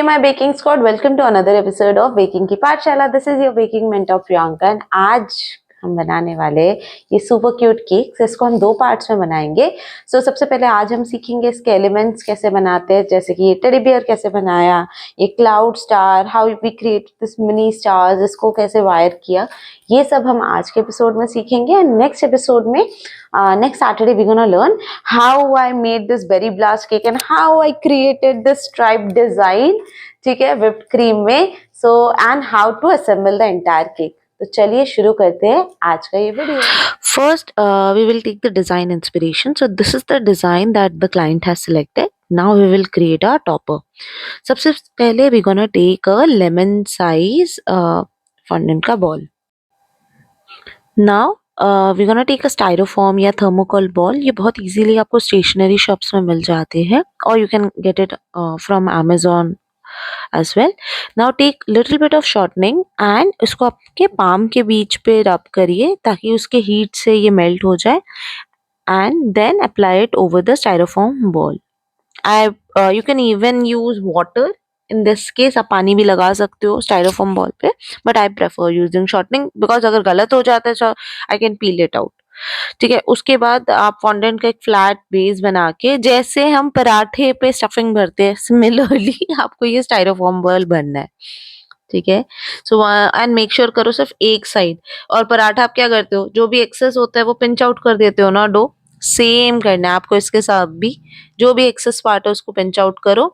my baking squad, welcome to another episode of Baking की पाठशाला. This is your baking mentor Priyanka and आज हम बनाने वाले ये सुपर क्यूट केक्स. इसको हम दो पार्ट्स में बनाएंगे. सबसे पहले आज हम सीखेंगे इसके एलिमेंट्स कैसे बनाते हैं, जैसे कि ये टेडी बियर कैसे बनाया, ये cloud star, how we create this mini stars, इसको कैसे वायर किया, ये सब हम आज के एपिसोड में सीखेंगे. एंड नेक्स्ट एपिसोड में next Saturday we're gonna learn how I made this berry blast cake and how I created this stripe design, ठीक है, whipped cream में. And how to assemble the entire cake. तो चलिए शुरू करते हैं आज का ये video. First, we will take the design inspiration. So this is the design that the client has selected. Now we will create our topper. सबसे पहले we're gonna take a lemon size fondant का ball. Now we're gonna take a styrofoam या thermocol ball. ये बहुत easily आपको stationery shops में मिल जाते हैं, or you can get it from Amazon as well. Now take little bit of shortening and इसको आपके palm के बीच पे rub करिए ताकि उसके heat से ये melt हो जाए, and then apply it over the styrofoam ball. You can even use water. In this case आप पानी भी लगा सकते हो स्टाइरोफोम बॉल पे, but I prefer using shortening because अगर गलत हो जाता है I can peel it out. ठीक है, उसके बाद आप फॉन्डेंट का एक फ्लैट बेस बना के, जैसे हम पराठे पे स्टफिंग भरते हैं सिमिलरली आपको ये स्टाइरोफोम बॉल बनना है. ठीक है, सो एंड मेक श्योर करो सिर्फ एक साइड. और पराठा आप क्या करते हो, जो भी एक्सेस होता है वो पिंच आउट कर देते हो ना डो, सेम करना है आपको इसके साथ भी. जो भी एक्सेस पार्ट है उसको पिंच आउट करो,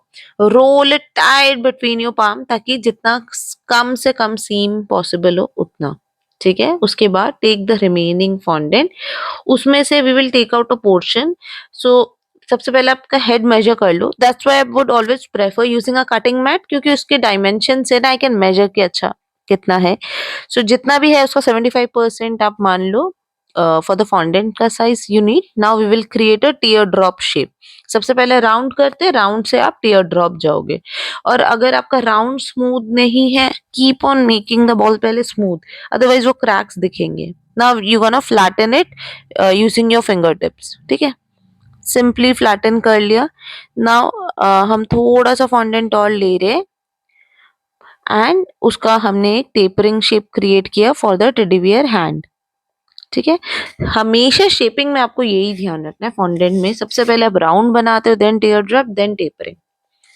roll it tight between your palm ताकि जितना कम से कम सीम पॉसिबल हो उतना. ठीक है, उसके बाद टेक द रिमेनिंग फॉन्डेंट, उसमें से we will take out a portion. So सबसे पहले आपका हेड मेजर कर लो. That's why I would always prefer using a cutting mat, क्योंकि उसके डायमेंशन से ना आई कैन मेजर कि अच्छा कितना है. सो जितना भी है उसका 75% आप मान लो for the fondant का size you need. Now we will create a tear drop shape. सबसे पहले राउंड करते, राउंड से आप टीयर ड्रॉप जाओगे. और अगर आपका राउंड स्मूथ नहीं है, keep on making the ball पहले स्मूथ, अदरवाइज वो क्रैक्स दिखेंगे. Now you gonna flatten it using your finger tips. ठीक है, सिंपली फ्लैटन कर लिया. नाउ हम थोड़ा सा फॉन्डेंट और ले रहे एंड उसका हमने एक टेपरिंग शेप क्रिएट किया for the teddy beer hand. ठीक है, हमेशा शेपिंग में आपको यही ध्यान रखना है. फॉन्डेंट में सबसे पहले आप राउंड बनाते हो, then tear drop, then tapering.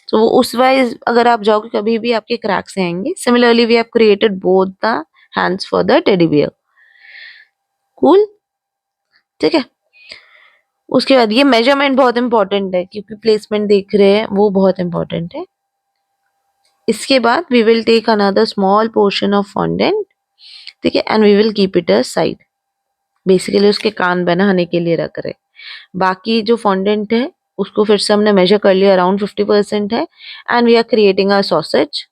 तो उस वाइज अगर आप जाओगे कभी भी आपके क्रैक्स आएंगे. Similarly we have created both the hands for the teddy bear. Cool. ठीक है, उसके बाद ये मेजरमेंट बहुत इंपॉर्टेंट है क्योंकि प्लेसमेंट देख रहे हैं वो बहुत इंपॉर्टेंट है. इसके बाद we will take another small portion of fondant. ठीक है, and we will keep it aside. Basically उसके कान बनाने के लिए रख रहे. बाकी जो फॉन्डेंट है उसको फिर से हमने मेजर कर लिया, अराउंड 50% है, and we are creating a sausage.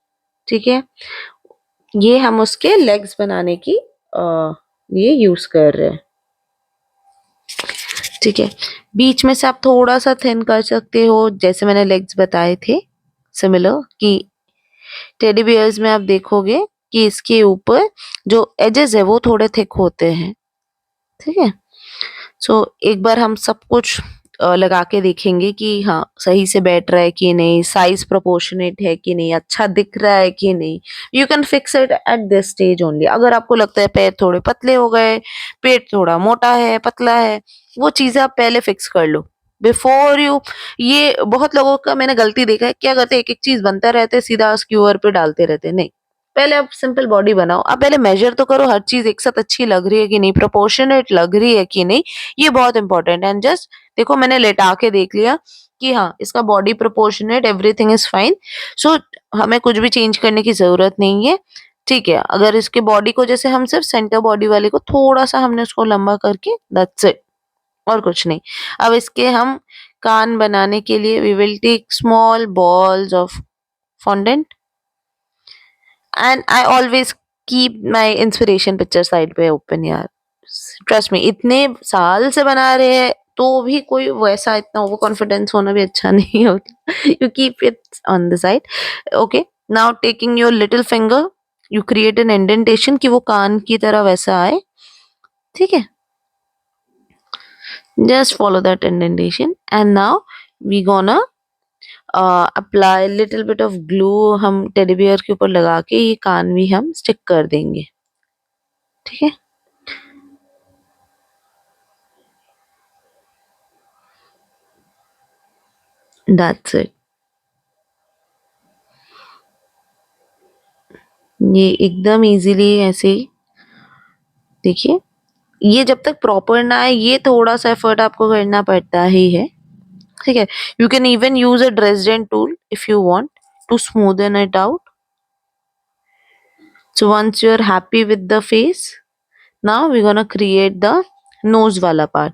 ठीक है, ये हम उसके लेग्स बनाने की ये यूज कर रहे हैं. ठीक है, बीच में से आप थोड़ा सा थिन कर सकते हो जैसे मैंने लेग्स बताए थे. सिमिलर कि टेडी बियर्स में आप देखोगे कि इसके ऊपर जो एजेस है वो थोड़े थिक होते हैं. ठीक है, सो एक बार हम सब कुछ लगा के देखेंगे कि हाँ सही से बैठ रहा है कि नहीं, साइज प्रोपोर्शनेट है कि नहीं, अच्छा दिख रहा है कि नहीं. You can fix it at this stage only. अगर आपको लगता है पैर थोड़े पतले हो गए, पेट थोड़ा मोटा है, पतला है, वो चीजें आप पहले फिक्स कर लो बिफोर यू. ये बहुत लोगों का मैंने गलती देखा है, क्या करते एक एक चीज बनता रहते सीधा स्क्यूअर पे डालते रहते. नहीं, पहले आप सिंपल बॉडी बनाओ. आप पहले मेजर तो करो हर चीज एक साथ अच्छी लग रही है कि नहीं, प्रोपोर्शनेट लग रही है कि नहीं, ये बहुत इंपॉर्टेंट है. एंड जस्ट देखो मैंने लेटा के देख लिया कि हाँ इसका body proportionate, everything is fine. So हमें कुछ भी चेंज करने की जरूरत नहीं है. ठीक है, अगर इसके बॉडी को जैसे हम सिर्फ सेंटर बॉडी वाले को थोड़ा सा हमने उसको लंबा करके, दैट्स इट, और कुछ नहीं. अब इसके हम कान बनाने के लिए we will take small balls of fondant and I always keep my inspiration picture side पे ओपन. यार ट्रस्ट मी, इतने साल से बना रहे हैं तो भी कोई वैसा इतना ओवर कॉन्फिडेंस होना भी अच्छा नहीं होता. You keep it on the side. Okay, now taking your little finger you create an indentation कि वो कान की तरह वैसा आए. ठीक है, just follow that indentation and now we gonna apply little bit of glue हम टेडी बियर के ऊपर लगा के ये कान भी हम स्टिक कर देंगे, ठीक है। That's it. ये एकदम इजीली ऐसे ही देखिए, ये जब तक प्रॉपर ना आए ये थोड़ा सा एफर्ट आपको करना पड़ता ही है, ठीक है। You can even use a Dresden tool if you want to smoothen it out. So once you're happy with the face, now we're gonna create the nose वाला part.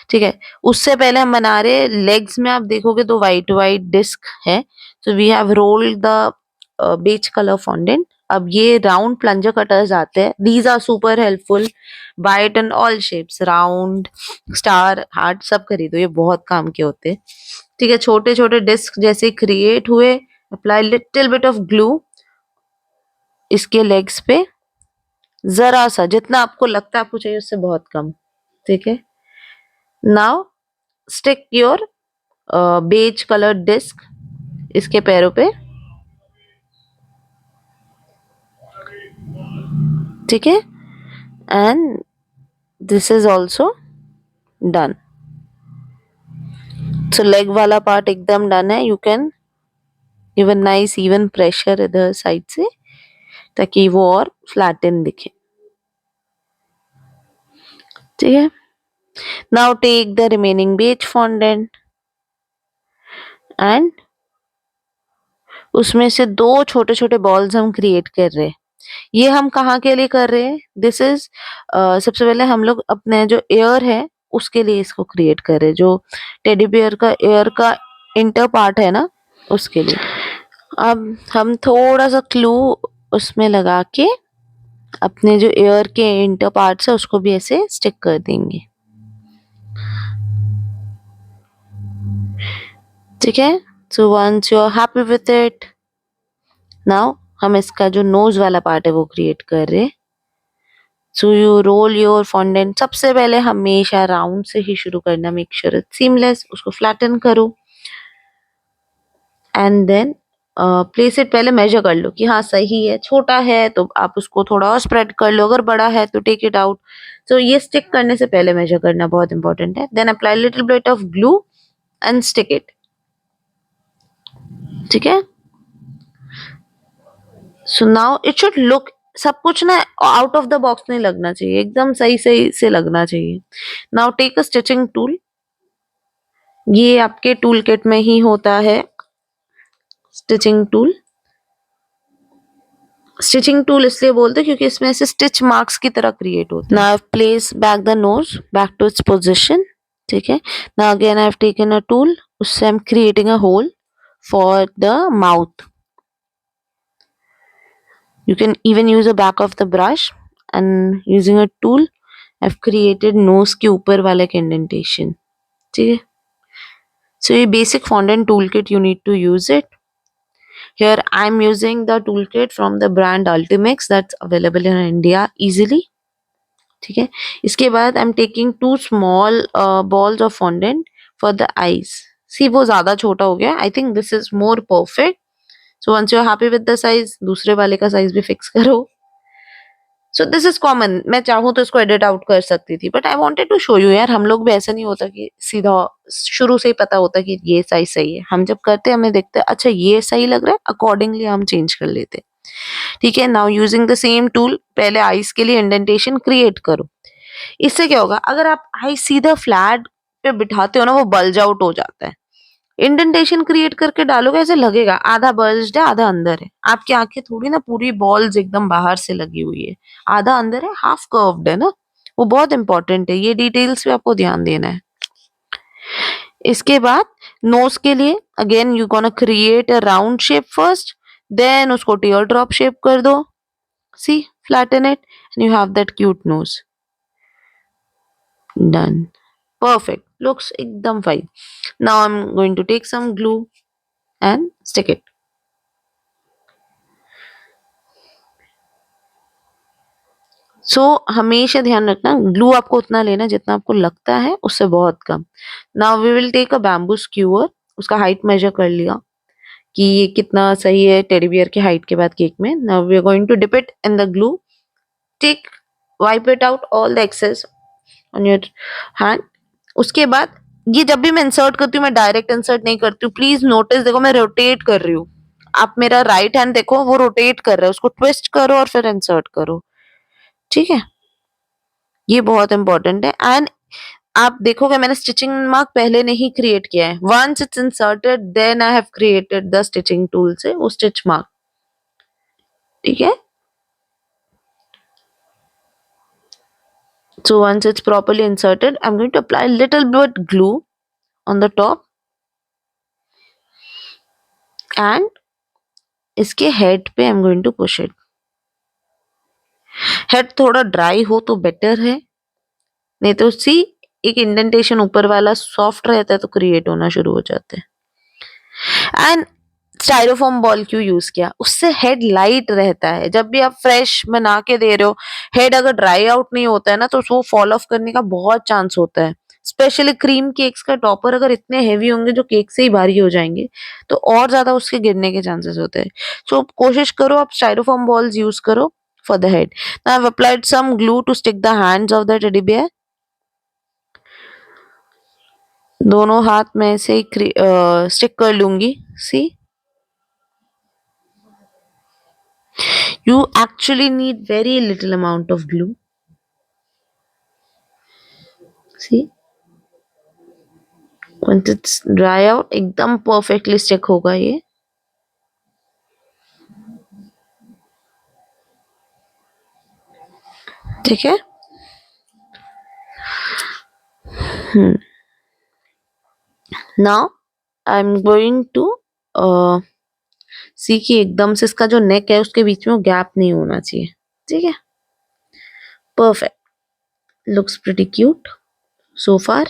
ठीक है, उससे पहले हम बना रहे लेग्स में, आप देखोगे तो वाइट वाइट डिस्क है. So we have rolled the beige color fondant. अब ये राउंड प्लंजर कटर्स आते हैं. These are super helpful. Buy it in all shapes, round, star, heart, सब खरीदो, ये बहुत काम के होते हैं. ठीक है, छोटे छोटे डिस्क जैसे क्रिएट हुए. Apply little bit of glue इसके लेग्स पे, जरा सा, जितना आपको लगता है आपको चाहिए उससे बहुत कम, ठीक है. Now stick your beige colour disc इसके पैरों पे, ठीक है. And this is also done. So leg वाला पार्ट एकदम डन है. You can give a nice even pressure इधर साइड से ताकि वो और फ्लैटन दिखे, ठीक है. Now take the remaining beige fondant and उसमें से दो छोटे छोटे बॉल्स हम क्रिएट कर रहे हैं. ये हम कहाँ के लिए कर रहे हैं? दिस इज सबसे पहले हम लोग अपने जो एयर है उसके लिए इसको क्रिएट कर रहे हैं. जो टेडी बियर का एयर का इंटर पार्ट है ना, उसके लिए. अब हम थोड़ा सा क्लू उसमें लगा के अपने जो एयर के इंटर पार्ट्स है उसको भी ऐसे स्टिक कर देंगे, ठीक है. So once you are happy with it, now हम इसका जो नोज वाला पार्ट है वो क्रिएट कर रहे हैं. So you roll your fondant. सबसे पहले हमेशा राउंड से ही शुरू करना. Make sure it seamless. उसको फ्लैटन करो एंड देन प्लेस इट. पहले मेजर कर लो कि हाँ सही है. छोटा है तो आप उसको थोड़ा और स्प्रेड कर लो, अगर बड़ा है तो टेक इट आउट. सो ये स्टिक करने से पहले मेजर करना बहुत इंपॉर्टेंट है. Then apply little bit of glue and stick it, ठीक है. So now it should look, सब कुछ ना आउट ऑफ द बॉक्स नहीं लगना चाहिए, एकदम सही सही से लगना चाहिए. Now take a stitching tool. ये आपके टूल किट में ही होता है स्टिचिंग टूल. स्टिचिंग टूल इसलिए बोलते हैं क्योंकि इसमें ऐसे स्टिच मार्क्स की तरह क्रिएट होते हैं. Now place back the nose back to its position, ठीक है. Now again I have taken a tool. उससे I am creating a hole for the mouth. You can even use the back of the brush, and using a tool I've created nose के ऊपर वाला एक indentation, ठीक है. So ये basic fondant toolkit you need to use it. Here I'm using the toolkit from the brand Ultimax that's available in India easily, ठीक है. इसके बाद I'm taking two small balls of fondant for the eyes. See वो ज़्यादा छोटा हो गया. I think this is more perfect. So once you're happy with the size, दूसरे वाले का size भी fix करो. So this is common. मैं चाहूँ तो इसको एडिट आउट कर सकती थी, but I wanted to show you. यार हम लोग भी ऐसा नहीं होता कि सीधा शुरू से ही पता होता कि ये साइज सही है. हम जब करते हैं हमें देखते हैं अच्छा ये सही लग रहा है, अकॉर्डिंगली हम चेंज कर लेते हैं, ठीक है. Now using the same tool पहले आईज के लिए इंडेंटेशन क्रिएट करो. इससे क्या होगा, अगर आप आई सीधा फ्लैट पे बिठाते हो ना वो बल्ज आउट हो जाता है. इंडेंटेशन क्रिएट करके डालोगे ऐसे लगेगा आधा बल्ज्ड है आधा अंदर है. आपकी आंखें थोड़ी ना पूरी बॉल्स एकदम बाहर से लगी हुई है, आधा अंदर है, हाफ कर्व्ड है ना. वो बहुत इंपॉर्टेंट है, ये डिटेल्स पे आपको ध्यान देना है. इसके बाद नोज के लिए again you gonna create a round shape first, then उसको टीयर ड्रॉप शेप कर दो. See flatten it and you have that cute nose. Done. Perfect. Looks ekdam fine. Now I'm going to take some glue and stick it. So हमेशा ध्यान रखना glue आपको उतना लेना जितना आपको लगता है उससे बहुत कम. Now we will take a bamboo skewer. उसका हाइट मेजर कर लिया. कि ये कितना सही है टेडी बियर के हाइट के बाद केक में. Now we are going to dip it in the glue. Take wipe it out all the excess on your hand. उसके बाद ये जब भी मैं इंसर्ट करती हूँ मैं डायरेक्ट इंसर्ट नहीं करती हूँ. प्लीज नोटिस, देखो मैं रोटेट कर रही हूँ. आप मेरा राइट हैंड देखो वो रोटेट कर रहा है, उसको ट्विस्ट करो और फिर इंसर्ट करो. ठीक है, ये बहुत इंपॉर्टेंट है. एंड आप देखोगे मैंने स्टिचिंग मार्क पहले नहीं क्रिएट किया है. Once it's inserted then I have created the stitching tool से वो स्टिच मार्क. ठीक है, so once it's properly inserted I'm going to apply a little bit glue on the top and इसके head पे I'm going to push it. Head थोड़ा dry हो तो better है, नहीं तो सी एक इंडेंटेशन ऊपर वाला सॉफ्ट रहता है तो क्रिएट होना शुरू हो जाते हैं. एंड स्टाइरोफोम बॉल क्यों यूज किया, उससे हेड लाइट रहता है. जब भी आप फ्रेश बना के दे रहे हो, हेड अगर ड्राई आउट नहीं होता है ना तो वो फॉल ऑफ करने का बहुत चांस होता है. स्पेशली क्रीम केक्स का टॉपर अगर इतने हेवी होंगे जो केक से ही भारी हो जाएंगे तो और ज्यादा उसके गिरने के चांसेस होते हैं. सो कोशिश करो आप स्टाइरोफोम बॉल्स यूज करो for the head. Now I've applied some glue to stick the hands of the teddy bear. दोनों हाथ में ऐसे ही स्टिक कर लूंगी. सी, you actually need very little amount of glue. See, once it's dry out एकदम perfectly stick होगा ये. ठीक है. Now I'm going to सी कि एकदम से इसका जो नेक है उसके बीच में वो गैप नहीं होना चाहिए. ठीक है, perfect, looks pretty cute so far.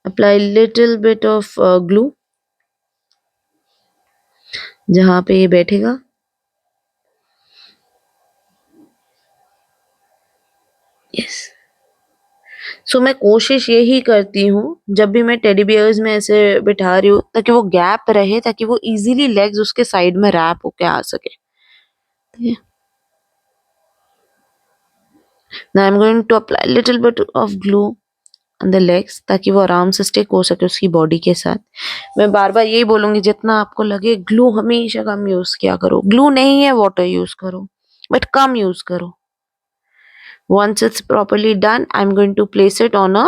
Apply little bit of glue जहां पे ये बैठेगा. यस, सो मैं कोशिश यही करती हूँ जब भी मैं टेडी बियर्स में ऐसे बिठा रही हूँ ताकि वो गैप रहे, ताकि वो इजीली लेग्स उसके साइड में रैप होके आ सके. Now I'm going to apply little bit of glue on the legs ताकि वो आराम से स्टिक हो सके उसकी बॉडी के साथ. मैं बार बार यही बोलूंगी, जितना आपको लगे ग्लू हमेशा कम यूज किया करो. ग्लू नहीं है वाटर यूज करो, बट कम यूज करो. Once it's properly done, I'm going to place it on a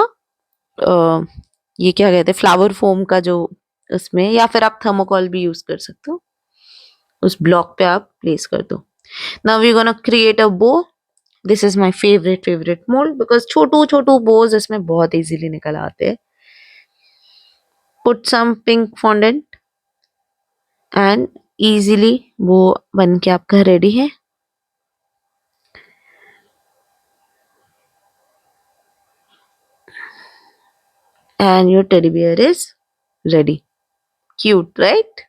ये क्या कहते हैं फ्लावर फोम का जो उसमें, या फिर आप थर्मोकॉल भी यूज कर सकते हो. उस ब्लॉक पे आप प्लेस कर दो. Now we're gonna create a bow. This is my favorite mold because Chhotu Chhotu bows इसमें बहुत easily निकल आते हैं. Put some pink fondant and easily वो बन के आपका रेडी है. And your teddy bear is ready. Cute, right?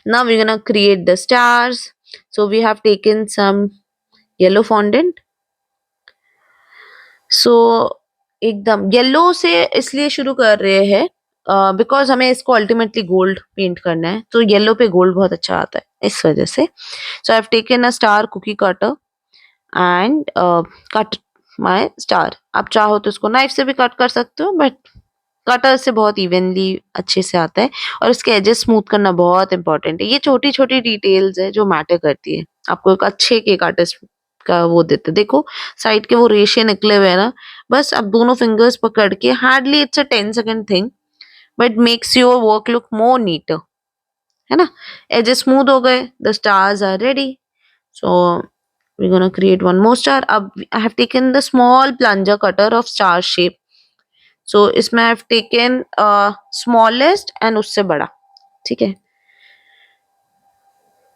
Now we're gonna create the stars. So we have taken some yellow fondant. So एकदम येलो से इसलिए शुरू कर रहे हैं बिकॉज हमें इसको अल्टीमेटली गोल्ड पेंट करना है, तो येलो पे गोल्ड बहुत अच्छा आता है इस वजह से. So I have taken a star cookie cutter and cut my star. आप चाहो तो इसको नाइफ से भी कट कर सकते हो, बट कटर से बहुत इवनली अच्छे से आता है. और इसके एजेस स्मूथ करना बहुत इंपॉर्टेंट है. ये छोटी छोटी डिटेल्स है जो मैटर करती है, आपको एक अच्छे केक आर्टिस्ट का वो देते. देखो साइड के वो रेशे निकले हुए हैं ना, बस आप दोनों फिंगर्स पकड़ के, hardly it's a 10 second thing but makes your work look more neater, है ना. एजेस स्मूथ हो गए, the stars are ready. So we're gonna create one more star. अब I have taken the small plunger cutter of star shape. So इसमें I have taken smallest and उससे बड़ा. ठीक है,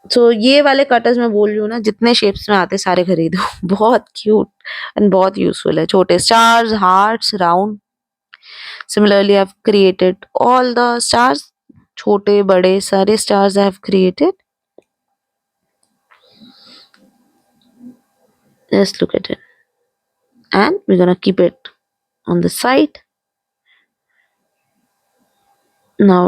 तो ये वाले कटर्स मैं बोल रही हूँ ना, जितने शेप्स में आते सारे खरीदो. बहुत क्यूट एंड बहुत यूजफुल है. छोटे stars, hearts, round. Similarly I've created all the stars. छोटे बड़े सारे stars I have created. Just look at it. And we're gonna keep it on the side. Now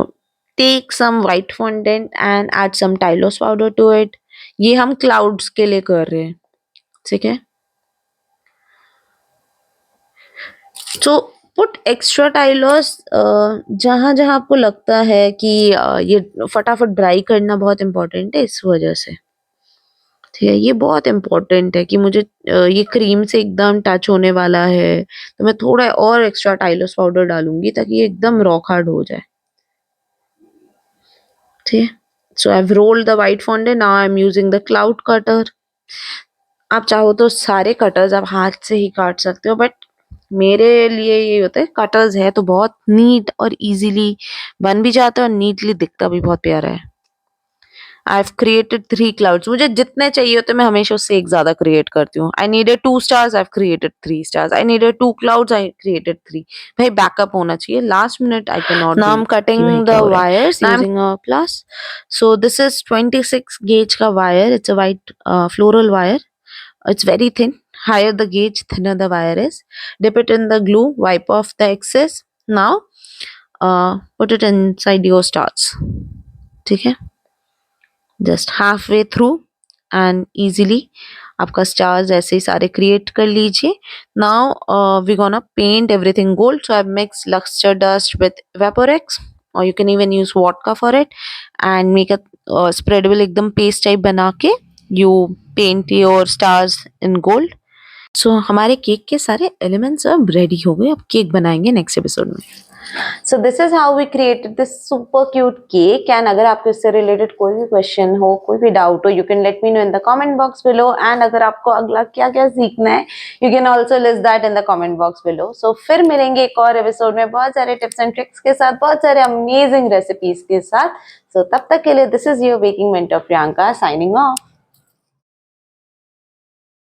take some white fondant and add some Tylose powder to it. ये हम clouds के लिए कर रहे हैं, ठीक है? So put extra Tylose जहाँ जहाँ आपको लगता है कि ये फटाफट ड्राई करना बहुत इम्पोर्टेंट है, इस वजह से, ठीक है? ये बहुत इम्पोर्टेंट है कि मुझे ये क्रीम से एकदम टच होने वाला है, तो मैं थोड़ा और एक्स्ट्रा Tylose पाउडर डालूंगी ताकि ये एकदम रॉक हार्ड हो जाए, ठीक है? So I've rolled the white fondant. Now I'm using the cloud cutter. आप चाहो तो सारे कटर्स आप हाथ से ही काट सकते हो, बट मेरे लिए ये होता है कटर्स है तो बहुत नीट और इजीली बन भी जाता है और नीटली दिखता भी बहुत प्यारा है। I've created 3 clouds. मुझे जितने चाहिए होते मैं हमेशा उससे एक ज्यादा क्रिएट करती हूँ। I needed 2 stars, I've created 3 stars. I needed 2 clouds, I created 3. भाई बैकअप होना चाहिए। Last minute I cannot Now do I'm कि cutting भाई the क्या हो रहा है। wires Now I'm using a plus. So this is 26 gauge का wire. It's a white floral wire. It's very thin. Higher the gauge, thinner the wire is. Dip it in the glue, wipe off the excess. Now put it inside your stars. ठीक है? Just halfway through and easily आपका stars ऐसे ही सारे create कर लीजिए. Now we're gonna paint everything gold. So I've mixed luster dust with Vaporex, or you can even use vodka for it, and make a spreadable एकदम paste type बना के you paint your stars in gold. So हमारे cake के सारे elements अब ready हो गए. अब केक बनाएंगे नेक्स्ट एपिसोड में. So this is how we created this super cute cake. And अगर आपको इससे रिलेटेड कोई भी क्वेश्चन हो, कोई भी डाउट हो, you can let me know in the comment box below. And अगर आपको अगला क्या क्या सीखना है, you can also list that in the comment box below. So फिर मिलेंगे एक और एपिसोड में बहुत सारे टिप्स एंड ट्रिक्स के साथ, बहुत सारे अमेजिंग रेसिपीज के साथ. So तब तक के लिए this is your baking mentor Priyanka signing off.